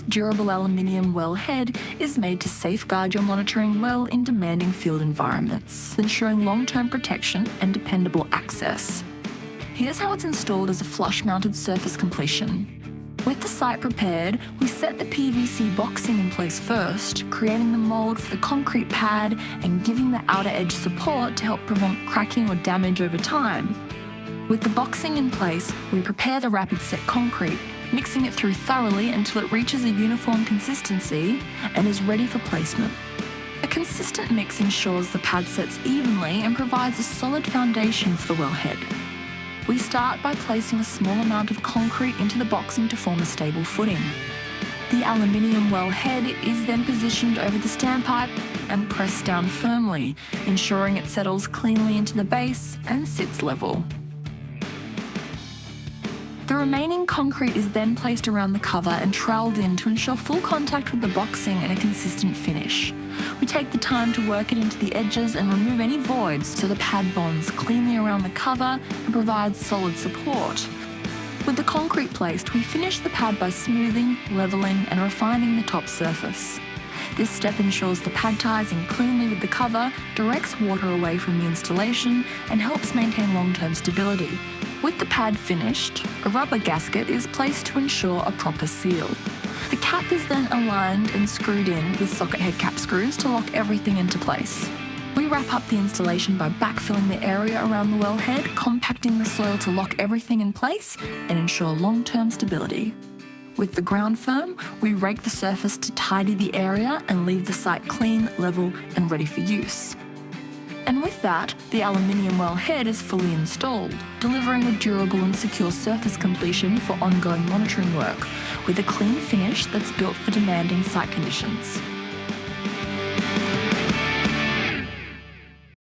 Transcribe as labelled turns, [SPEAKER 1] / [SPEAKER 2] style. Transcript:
[SPEAKER 1] This durable aluminium well head is made to safeguard your monitoring well in demanding field environments, ensuring long-term protection and dependable access. Here's how it's installed as a flush-mounted surface completion. With the site prepared, we set the PVC boxing in place first, creating the mould for the concrete pad and giving the outer edge support to help prevent cracking or damage over time. With the boxing in place, we prepare the rapid set concrete, mixing it through thoroughly until it reaches a uniform consistency and is ready for placement. A consistent mix ensures the pad sets evenly and provides a solid foundation for the wellhead. We start by placing a small amount of concrete into the boxing to form a stable footing. The aluminium wellhead is then positioned over the standpipe and pressed down firmly, ensuring it settles cleanly into the base and sits level. The remaining concrete is then placed around the cover and troweled in to ensure full contact with the boxing and a consistent finish. We take the time to work it into the edges and remove any voids so the pad bonds cleanly around the cover and provides solid support. With the concrete placed, we finish the pad by smoothing, levelling and refining the top surface. This step ensures the pad ties in cleanly with the cover, directs water away from the installation and helps maintain long-term stability. With the pad finished, a rubber gasket is placed to ensure a proper seal. The cap is then aligned and screwed in with socket head cap screws to lock everything into place. We wrap up the installation by backfilling the area around the wellhead, compacting the soil to lock everything in place and ensure long-term stability. With the ground firm, we rake the surface to tidy the area and leave the site clean, level and ready for use. And with that, the aluminium wellhead is fully installed, delivering a durable and secure surface completion for ongoing monitoring work, with a clean finish that's built for demanding site conditions.